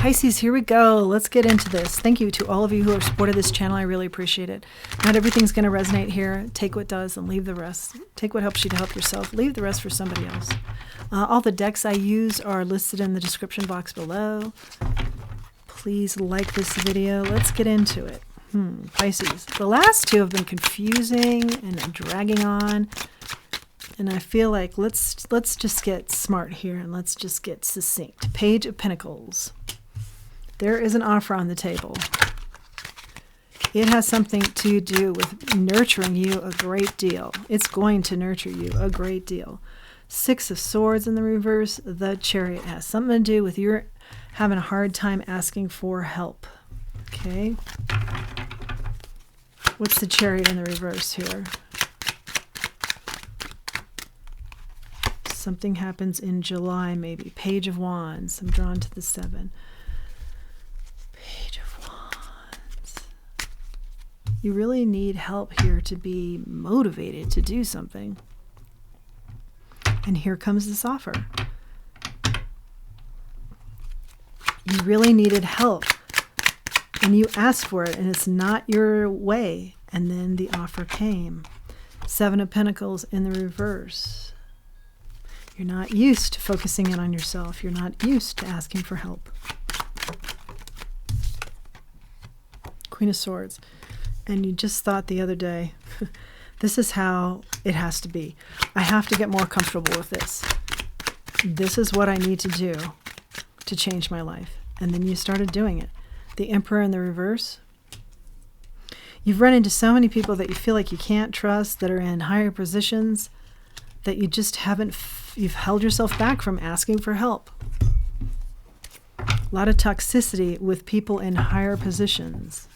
Pisces, here we go. Let's get into this. Thank you to all of you who have supported this channel. I really appreciate it. Not everything's going to resonate here. Take what does and leave the rest. Take what helps you to help yourself. Leave the rest for somebody else. All the decks I use are listed in the description box below. Please like this video. Let's get into it. Pisces. The last two have been confusing and dragging on. And I feel like let's just get smart here and let's just get succinct. Page of Pentacles. There is an offer on the table. It has something to do with nurturing you a great deal. It's going to nurture you a great deal. Six of Swords in the reverse. The Chariot has something to do with your having a hard time asking for help. Okay. What's the Chariot in the reverse here? Something happens in July, maybe. Page of Wands. I'm drawn to the 7. Page of Wands. You really need help here to be motivated to do something. And here comes this offer. You really needed help. And you asked for it, and it's not your way. And then the offer came. 7 of Pentacles in the reverse. You're not used to focusing in on yourself. You're not used to asking for help. Queen of Swords. And you just thought the other day, this is how it has to be. I have to get more comfortable with this. This is what I need to do to change my life. And then you started doing it. The Emperor in the reverse. You've run into so many people that you feel like you can't trust, that are in higher positions, that you just haven't, you've held yourself back from asking for help. A lot of toxicity with people in higher positions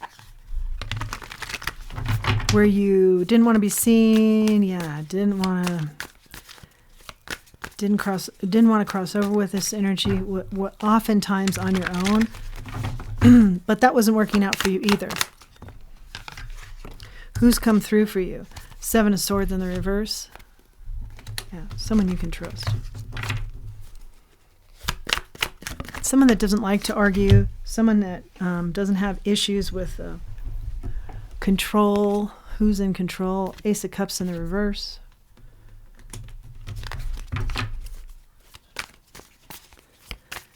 where you didn't want to be seen. Yeah, didn't want to cross over with this energy, oftentimes on your own. But that wasn't working out for you either. Who's come through for you? 7 of Swords in the reverse. Yeah, someone you can trust. Someone that doesn't like to argue. Someone that doesn't have issues with control. Who's in control? Ace of Cups in the reverse.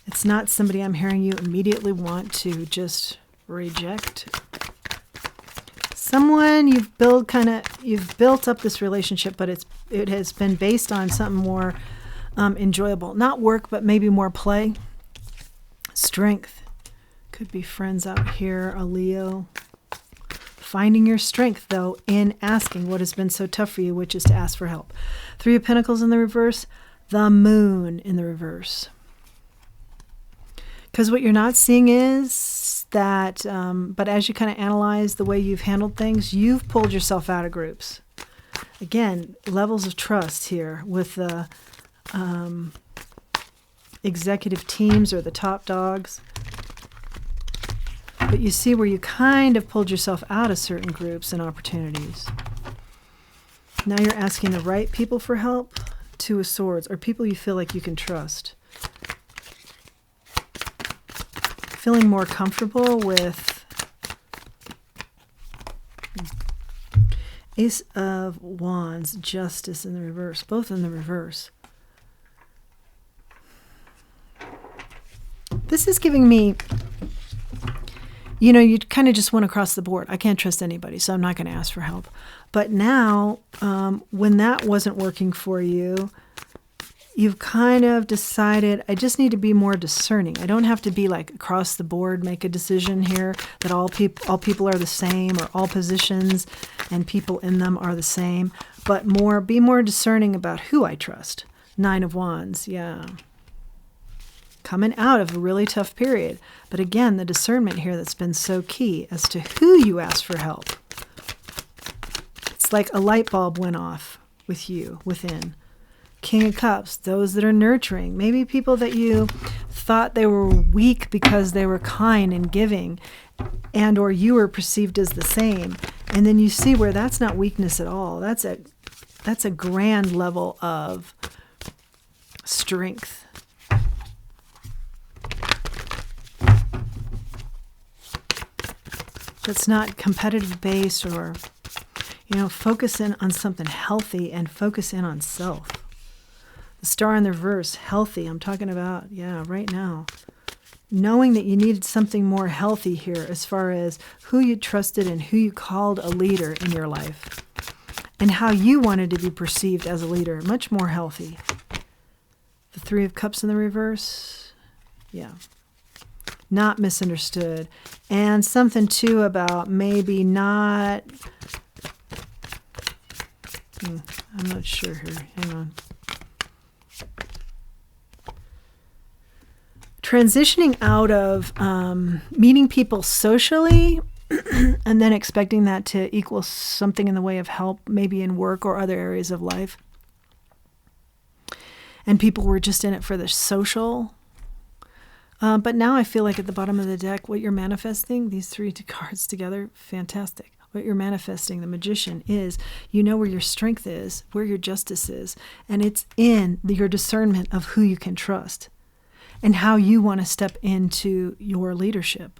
It's not somebody I'm hearing you immediately want to just reject. Someone you've built up this relationship, but it has been based on something more enjoyable. Not work, but maybe more play. Strength. Could be friends out here, a Leo. Finding your strength, though, in asking what has been so tough for you, which is to ask for help. 3 of Pentacles in the reverse. The Moon in the reverse. Because what you're not seeing is that, but as you kind of analyze the way you've handled things, you've pulled yourself out of groups. Again, levels of trust here with the executive teams or the top dogs. But you see where you kind of pulled yourself out of certain groups and opportunities. Now you're asking the right people for help. 2 of Swords, or people you feel like you can trust. Feeling more comfortable with Ace of Wands, Justice in the reverse, both in the reverse. This is giving me, you know, you kind of just went across the board. I can't trust anybody, so I'm not going to ask for help. But now, when that wasn't working for you, you've kind of decided, I just need to be more discerning. I don't have to be like across the board, make a decision here that all people are the same, or all positions and people in them are the same, but be more discerning about who I trust. 9 of Wands, yeah. Coming out of a really tough period. But again, the discernment here that's been so key as to who you ask for help. It's like a light bulb went off with you within. King of Cups, those that are nurturing. Maybe people that you thought they were weak because they were kind and giving, and or you were perceived as the same. And then you see where that's not weakness at all. That's a grand level of strength. that's not competitive based, or, focus in on something healthy and focus in on self. The star in the reverse, healthy. I'm talking about, right now. Knowing that you needed something more healthy here as far as who you trusted and who you called a leader in your life. And how you wanted to be perceived as a leader. Much more healthy. The Three of Cups in the reverse. Yeah. Not misunderstood. And something too about maybe not... I'm not sure here. Hang on. Transitioning out of meeting people socially and then expecting that to equal something in the way of help, maybe in work or other areas of life. And people were just in it for the social. But now I feel like at the bottom of the deck, what you're manifesting, these three cards together, fantastic. What you're manifesting, the Magician, is you know where your strength is, where your justice is, and it's in your discernment of who you can trust. And how you want to step into your leadership.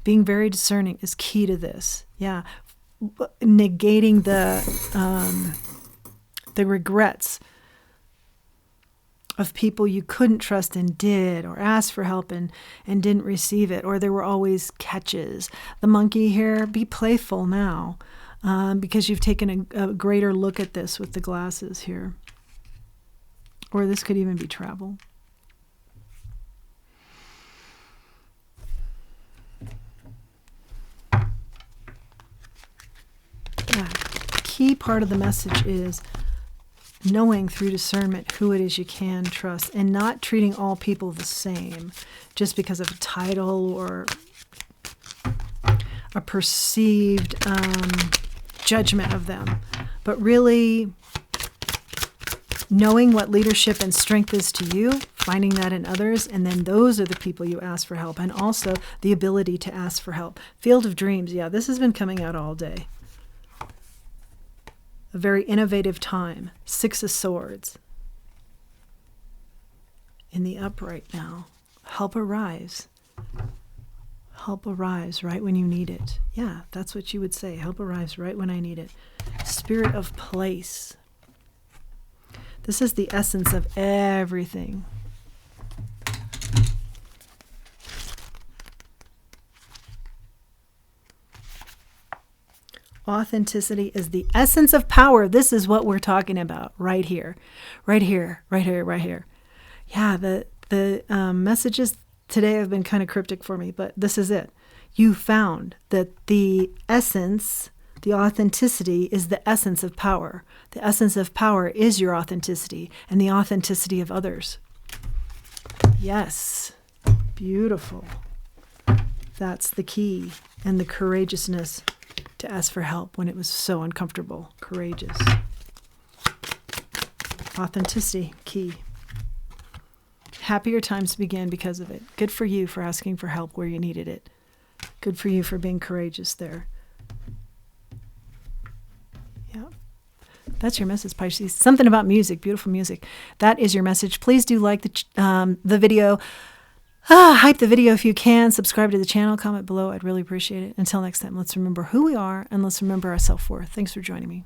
Being very discerning is key to this. Yeah, negating the regrets of people you couldn't trust and did, or asked for help and didn't receive it, or there were always catches. The Monkey here, be playful now, because you've taken a greater look at this with the glasses here. Or this could even be travel. Key part of the message is knowing through discernment who it is you can trust, and not treating all people the same just because of a title or a perceived judgment of them, but really knowing what leadership and strength is to you, finding that in others, and then those are the people you ask for help, and also the ability to ask for help. Field of Dreams, this has been coming out all day. A very innovative time. Six of Swords. In the upright now. Help arrives. Help arrives right when you need it. Yeah, that's what you would say. Help arrives right when I need it. Spirit of Place. This is the essence of everything. Authenticity is the essence of power. This is what we're talking about right here. Right here, right here, right here. Yeah, the messages today have been kind of cryptic for me, but this is it. You found that the essence, the authenticity, is the essence of power. The essence of power is your authenticity and the authenticity of others. Yes, beautiful. That's the key, and the courageousness to ask for help when it was so uncomfortable. Courageous. Authenticity, key. Happier times begin because of it. Good for you for asking for help where you needed it. Good for you for being courageous there. Yeah. That's your message, Pisces. Something about music, beautiful music. That is your message. Please do like the video. Hype the video if you can. Subscribe to the channel. Comment below. I'd really appreciate it. Until next time, let's remember who we are and let's remember our self-worth. Thanks for joining me.